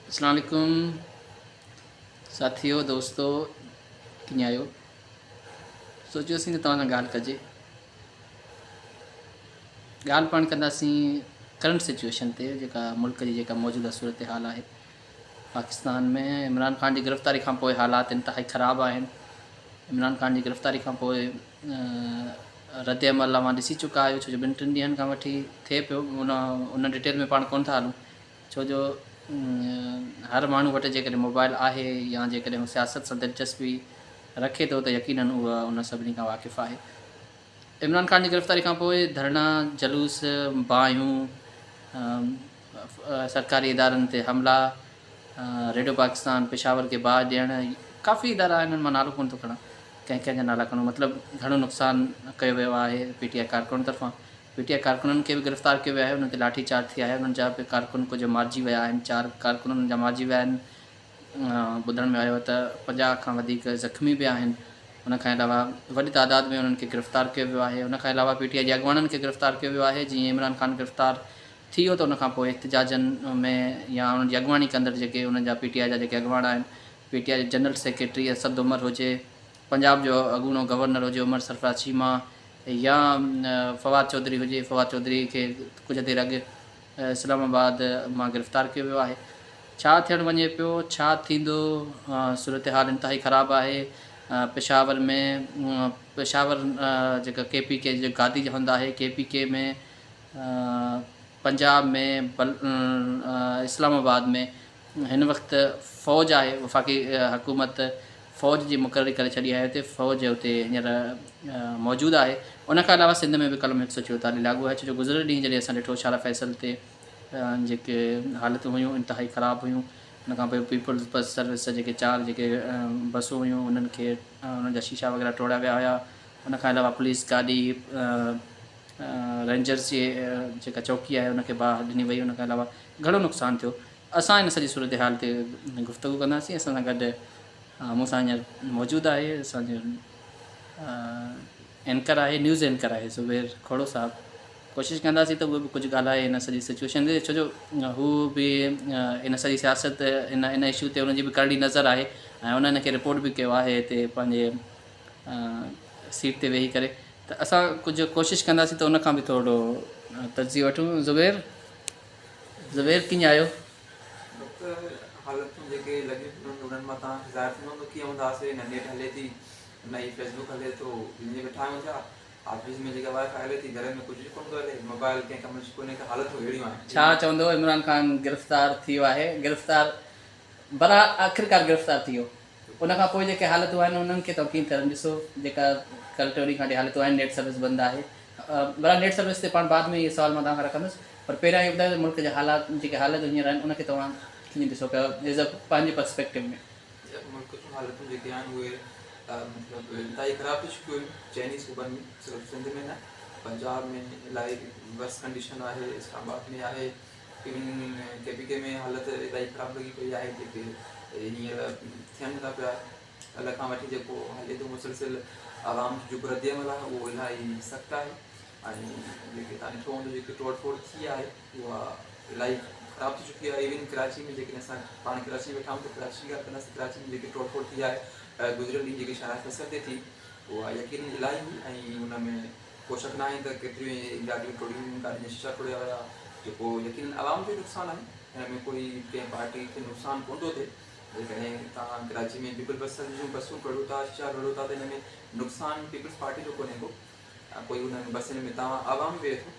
अस्सलाम वालेकुम साथियों दोस्तों कीअं आहियो। सोचियोसीं त तव्हां सां ॻाल्हि कजे। ॻाल्हि पाण कंदासीं करंट सिचुएशन ते, जेका मुल्क जी जेका मौजूदा सूरत हाल आहे पाकिस्तान में। इमरान ख़ान जी गिरफ़्तारी खां पोइ हालात इंतिहाई ख़राबु आहिनि। इमरान ख़ान जी गिरफ़्तारी खां पोइ रद्द अमल तव्हां ॾिसी चुका आहियो, छो जो 2-3 ॾींहंनि खां वठी थिए पियो। उन डिटेल में पाण कोन था हलूं, छो जो हर माण्हू वटि जेकॾहिं मोबाइल आहे या जेकॾहिं हू सियासत सां दिलचस्पी रखे थो त यकीनन उहा उन सभिनी खां वाक़िफ़ु आहे। इमरान ख़ान जी गिरफ़्तारी खां पोइ धरना, जलूस, बाहियूं, सरकारी इदारनि ते हमला, रेडियो पाकिस्तान पेशावर खे बाहि ॾियणु, काफ़ी इदारा आहिनि, मां नालो कोन थो खणां, कंहिं जा नाला खणूं, मतिलबु घणो नुक़सानु कयो वियो आहे PTI कारकुन तरफ़ां। PTI कारकुननि खे बि गिरफ़्तार कयो वियो आहे, उन्हनि ते लाठी चार्ज थी आहे, उन्हनि जा बि कारकुन कुझु मारिजी विया आहिनि, 4 कारकुन उन्हनि जा मारिजी विया आहिनि। ॿुधण में आयो त 50 खां वधीक ज़ख़्मी बि आहिनि। उनखां अलावा वॾी तादाद में उन्हनि खे गिरफ़्तार कयो वियो आहे। उनखां अलावा PTI जे अॻुवाणनि खे गिरफ़्तार कयो वियो आहे। जीअं इमरान ख़ान गिरफ़्तार थी वियो त उनखां पोइ एहतिजाजनि में या उन्हनि जी अॻुवाणी कंदड़ जेके उन्हनि जा PTI जा जेके अॻुवाण आहिनि, PTI जे जनरल सेक्रेटरी असद उमर हुजे, पंजाब जो अॻूणो गवर्नर हुजे उमर सरफराज चीमा, या फवाद चौधरी हुजे। फवाद चौधरी खे कुझु देरि अॻु इस्लामाबाद मां गिरफ़्तार कयो वियो आहे। छा थियणु वञे पियो, छा थींदो, सूरत हाल इंतिहाई ख़राबु आहे। पेशावर में पेशावर जेका KPK जो गादी हंधि आहे, KPK में, पंजाब में, इस्लामाबाद में हिन वक़्तु फ़ौज आहे, वफ़ाक़ी हुकूमत फ़ौज जी मुक़ररी करे छॾी आहे। हुते फ़ौज हुते हींअर मौजूदु आहे। उनखां अलावा सिंध में बि कलम 144 लागू आहे, छो जो गुज़िरियल ॾींहुं जॾहिं असां ॾिठो शाला फैसल ते जेके हालतूं हुयूं इंतिहाई ख़राबु हुयूं। उनखां पोइ पीपल्स बस सर्विस जेके 4 जेके बसूं हुयूं, उन्हनि खे उन्हनि जा शीशा वग़ैरह टोड़िया विया हुया। उनखां अलावा पुलिस गाॾी, रेंजर्स जी जेका चौकी आहे उनखे बाहि ॾिनी वई। उनखां अलावा घणो नुक़सानु थियो। असां हिन सॼी सूरत हाल ते गुफ़्तगू कंदासीं। असां सां गॾु मूं सां हींअर मौजूदु आहे असांजो एंकर आहे, न्यूज़ एंकर आहे ज़ुबैर खोड़ो साहब। कोशिशि कंदासीं त उहे बि कुझु ॻाल्हाए हिन सॼी सिचुएशन ते, छो जो हू बि इन सॼी सियासत इन इशू ते उनजी बि करड़ी नज़र आहे ऐं उन्हनि खे रिपोर्ट बि कयो आहे हिते पंहिंजे सीट ते वेही करे। त असां कुझु कोशिशि कंदासीं त उनखां बि थोरो तजियो वठूं। ज़ुबैर कीअं आहियो? हालतूं जेके लॻियूं पियूं उन्हनि मां तव्हांखे ज़ाहिर थींदो त कीअं हूंदासीं। न नेट हले थी, न ई फेसबुक हले थो, ईअं वेठा आहियूं छा। ऑफिस में जेका वाईफाई हले थी, घर में कुझु कोन थो हले, मोबाइल कंहिं कम जी कोन्हे, हालतूं अहिड़ियूं आहिनि। छा चवंदो इमरान ख़ान गिरफ़्तार थी वियो आहे, गिरफ़्तार आख़िरकार गिरफ़्तार थी वियो, उनखां पोइ जेके हालतूं आहिनि उन्हनि खे तव्हां कीअं करणु ॾिसो। जेका कल 2 ॾींहं खां वठी हालतूं आहिनि, नेट सर्विस बंदि आहे। नेट सर्विस ते पाण बाद में इहे सवाल मां तव्हांखां रखंदुसि, पर पहिरियां इहो ॿुधायो मुल्क जा हालात जेके हालतूं हींअर आहिनि उनखे तव्हां कीअं ॾिसो पिया एज़ अ पंहिंजे पर्सपेक्टिव में? मुल्क जूं हालतूं जेके आहिनि उहे मतिलबु इंतिहाई ख़राबु थी चुकियूं आहिनि। चइनी सूबनि में, सिर्फ़ु सिंध में न, पंजाब में इलाही वर्स्ट कंडीशन आहे, इस्लामाबाद में आहे, इवन KPK में हालत इलाही ख़राबु लॻी पई आहे। जेके हींअर थियनि था पिया कल्ह खां वठी जेको हले थो मुसलसिल, आवाम जो जेको रद्द अमल आहे उहो इलाही सख़्तु आहे। ऐं जेके तव्हां ॾिठो हूंदो जेकी तोड़ फोड़ थी आहे उहा इलाही ख़राबु थी चुकी आहे। इवन कराची में जेकॾहिं असां पाण कराची में वेठा आहियूं त कराची जी ॻाल्हि कंदासीं। कराची में जेकी तोड़ फोड़ थी आहे गुज़िरियल ॾींहुं जेकी शाला फैसल ते थी, उहा यकीन इलाही हुई। ऐं उन में को शक न आहे त केतिरियूं गाॾियूं टोड़ियूं, गाॾियुनि जा शीशा टोड़िया विया, जेको यकीन आवाम जो नुक़सानु आहे। हिन में कोई कंहिं पार्टी खे नुक़सानु कोन थो थिए। जेकॾहिं तव्हां कराची में पीपल बस जूं बसूं टोड़ियो था, शीशा टोड़ियो था, त हिन में नुक़सानु पीपल्स पार्टी जो कोन्हे को। कोई उन बसियुनि में तव्हां आवाम वेहे थो,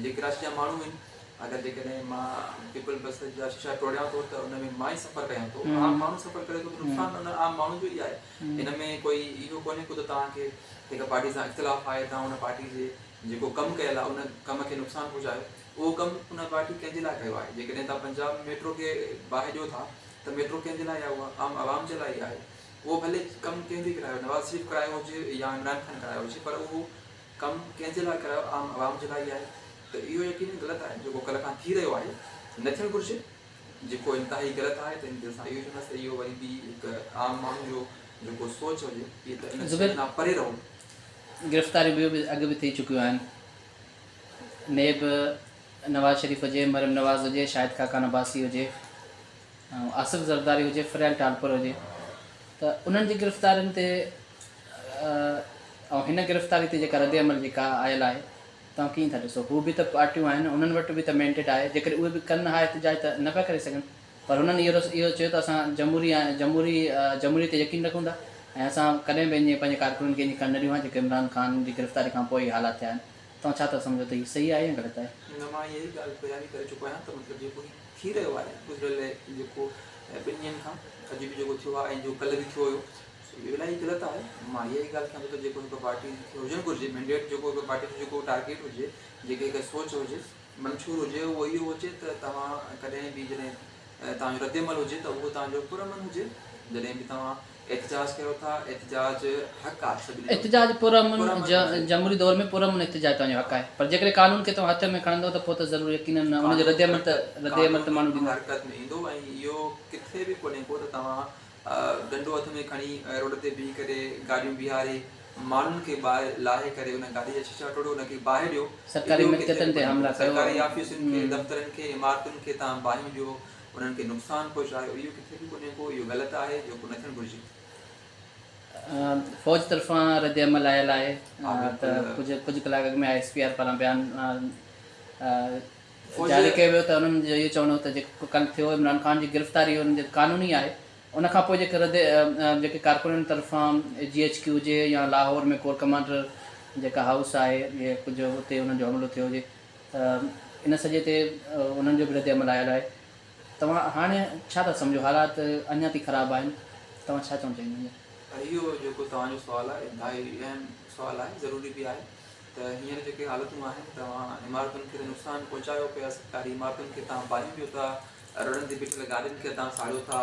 जेके कराची जा माण्हू आहिनि। अगरि जेकॾहिं मां पीपल बस जा शीशा टोड़ियां थो त उन में मां ई सफ़र कयां थो, आम माण्हू सफ़र करे थो, त नुक़सानु उन आम माण्हू जो ई आहे। हिन में कोई इहो कोन्हे को त तव्हांखे जेका पार्टी सां इख़्तिलाफ़ु आहे, तव्हां उन पार्टी जे जेको कमु कयल आहे उन कम खे नुक़सानु पहुचायो। उहो कमु उन पार्टी कंहिंजे लाइ कयो आहे। जेकॾहिं तव्हां पंजाब मेट्रो खे बाहि ॾियो था त मेट्रो कंहिंजे लाइ आहे, उहा आम आवाम जे लाइ आहे। उहो भले कमु कंहिंजे करायो, नवाज़ शरीफ़ करायो हुजे या इमरान ख़ान करायो हुजे, पर उहो कमु कंहिंजे लाइ करायो, आम आवाम जे लाइ आहे। त इहो यकीन ग़लति आहे जेको कल्ह खां थी रहियो आहे, न थियणु घुरिजे। जेको इंतिहाई ग़लति आहे त इन ते असां इहो चवंदासीं त इहो वरी बि हिकु आम माण्हू जो जेको सोच हुजे इहे त इन खां परे रहो। गिरफ़्तारी ॿियो बि अॻु बि थी चुकियूं आहिनि। नेब नवाज़ शरीफ़ हुजे, मरियम नवाज़ हुजे, शाहिद खाकान अब्बासी हुजे, आसिफ ज़रदारी हुजे, फ़रियाल टालपुर हुजे, त उन्हनि जी गिरफ़्तारियुनि ते ऐं हिन गिरफ़्तारी ते जेका रद्द अमल जेका आयल आहे, तव्हां कीअं था ॾिसो? हू बि त पार्टियूं आहिनि, उन्हनि वटि बि त मैंडेट आहे, जेकॾहिं उहे बि कनि हा एतिजाज त न पिया करे सघनि, पर हुननि इहो चयो त असां जमहूरी ते यकीन रखूं था ऐं असां कॾहिं बि पंहिंजे कारकुननि खे ईअं करणु न ॾियूं आहे जेके इमरान ख़ान जी गिरफ़्तारी खां पोइ हालात थिया आहिनि। तव्हां छा था सम्झो त हीउ सही आहे या ग़लति आहे? न, मां इहा ई ॻाल्हि बयानी करे चुको आहियां त मतिलबु जेको थी रहियो आहे गुज़िरियल जेको 2 ॾींहंनि खां अॼु बि जेको थियो आहे ऐं जो कल्ह बि थियो हुयो, इहो इलाही ग़लति आहे। मां इहा ई ॻाल्हि कयां थो त जेको हिकु पार्टी खे हुजणु घुरिजे मैंडेट, जेको हिकु पार्टी जो जेको टारगेट हुजे, जेके हिकु सोच हुजे, मंशूर हुजे, उहो इहो हुजे त तव्हां कॾहिं बि जॾहिं तव्हांजो रद्द अमल हुजे त उहो तव्हांजो पुरअमन हुजे। जॾहिं बि तव्हां एहतजाज कयो था, एहतजाज हक़ आहे सभिनी जो। एहतजाज पुरअमन जमहूरी दौर में पुरअमन एहतजाज तव्हांजो हक़ आहे, पर जेकॾहिं कानून खे तव्हां हथ में खणंदव त पोइ त ज़रूरु यकीनन हुनजो रद्द अमल त माण्हू ॾींदा। हरकत में ईंदो ऐं इहो किथे बि कोन्हे को त तव्हां डंडो हथ में खणी रोड ते बीही करे गाॾियूं बीहारे माण्हुनि खे ॿाहिरि लाहे करे उन गाॾी जा शीशा टोड़ो, उनखे ॿाहिरि ॾियो, सरकारी मिल्कियतुनि ते हमला कयो, सरकारी ऑफिसुनि खे, दफ़्तरनि खे, इमारतुनि खे तव्हां बाहियूं ॾियो, उन्हनि खे नुक़सानु पहुचायो, इहो किथे बि कोन्हे को, इहो ग़लति आहे, जेको न थियणु घुरिजे। फ़ौज तरफ़ां रद्द अमल आयल आहे त कुझु कलाक अॻु में ISPR पारां बयानु जारी कयो वियो त उन्हनि जो इहो चवणो त जेको कल्ह थियो इमरान ख़ान जी गिरफ़्तारी हुन जे क़ानूनी आहे, उनखां पोइ जेके कारकुननि तरफ़ां GHQ हुजे या लाहौर में कोर कमांडर जेका हाउस आहे, इहे कुझु हुते हुननि जो हमिलो थियो हुजे, त इन सॼे ते उन्हनि जो बि रद्द अमल आयल आहे। तव्हां हाणे छा था सम्झो? हालात अञा ताईं ख़राबु आहिनि, तव्हां छा चवणु चाहींदा? इहो जेको तव्हांजो सुवालु आहे इलाही अहम सुवालु आहे, ज़रूरी बि आहे त हींअर जेके हालतूं आहिनि, तव्हां इमारतुनि खे त नुक़सानु पहुचायो पिया, सरकारी इमारतुनि खे तव्हां बाहियूं ॾियो था, रोडनि ते बीठल गाॾियुनि खे तव्हां साड़ियो था,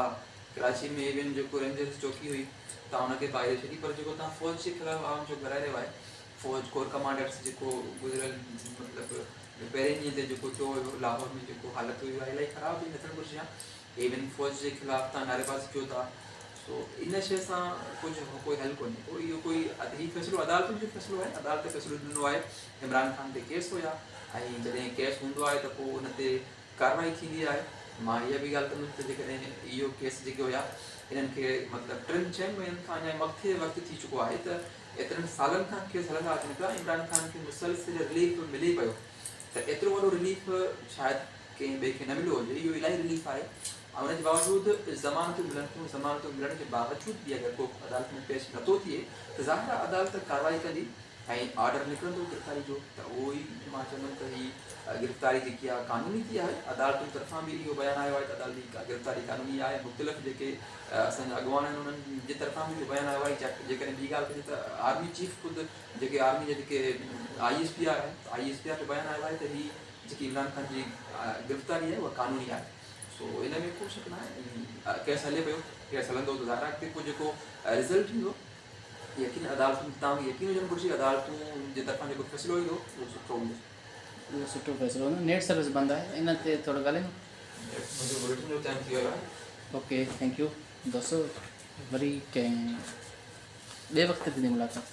कराची में इवन जेको रेंजर्स चौकी हुई तव्हां हुनखे ॿाहिरि छॾी, पर जेको तव्हां फ़ौज जे ख़िलाफ़ु आवाम जो घराए रहियो आहे, फ़ौज कोर कमांडर्स जेको गुज़िरियल मतिलबु पहिरें ॾींहं ते जेको थियो हुयो लाहौर में जेको हालत हुई आहे इलाही ख़राबु हुई, न थियणु घुरिजे आहे। इवन फ़ौज जे ख़िलाफ़ु तव्हां नारेबाज़ी कयो था, सो इन शइ सां कुझु कोई हल कोन्हे को। इहो कोई हीउ फ़ैसिलो अदालतुनि जो फ़ैसिलो आहे, अदालत फ़ैसिलो ॾिनो आहे। इमरान ख़ान ते केस हुया ऐं जॾहिं केस हूंदो आहे त पोइ उन ते कार्रवाई थींदी आहे। मां इहा बि ॻाल्हि कंदुमि त जेकॾहिं इहो केस जेके हुया इन्हनि खे मतिलबु 3-4 महीननि खां अञा मथे वक़्तु थी चुको आहे, त एतिरनि सालनि खां केस हलंदा अचनि पिया, इमरान ख़ान खे मुसलसिल रिलीफ मिले पियो, त एतिरो वॾो रिलीफ शायदि कंहिं ॿिए खे न मिलियो हुजे। इहो इलाही रिलीफ आहे ऐं उनजे बावजूदि ज़मानतूं मिलनि थियूं, ज़मानतूं मिलण जे बावजूदि बि अगरि को अदालत में पेश नथो थिए त ज़ाहिर आहे अदालत कार्रवाई कंदी ऐं ऑर्डर निकिरंदो गिरफ़्तारी जो, त उहो ई मां चवंदुमि त हीअ गिरफ़्तारी जेकी आहे क़ानूनी थी आहे। अदालतुनि तरफ़ां बि इहो बयानु आयो आहे त अदालती गिरफ़्तारी क़ानूनी आहे। मुख़्तलिफ़ जेके असांजा अॻुवान आहिनि उन्हनि जे तरफ़ां बि इहो बयानु आयो आहे। जेकॾहिं ॿी ॻाल्हि कजे त आर्मी चीफ ख़ुदि जेके आर्मी जा जेके ISPR आहिनि, ISPR जो बयानु आयो आहे त हीअ जेकी इमरान ख़ान जी गिरफ़्तारी आहे उहा क़ानूनी आहे। सो इन में को शक न आहे, केस हले पियो, केस हलंदो त ज़ाहिर आहे पोइ जेको रिज़ल्ट ईंदो यकीन अदालतुनि तव्हांखे यकीन हुजणु घुरिजे, अदालतूं जे तरफ़ां जेको फ़ैसिलो ईंदो उहो सुठो हूंदो। उहो सुठो फ़ैसिलो हूंदो। नेट सर्विस बंदि आहे, इन ते थोरो ॻाल्हायूं। मुंहिंजो बुलेटिन जो टाइम थी वियो आहे। ओके, थैंक यू दोस्तों, वरी कंहिं ॿिए वक़्त ते मुलाक़ात।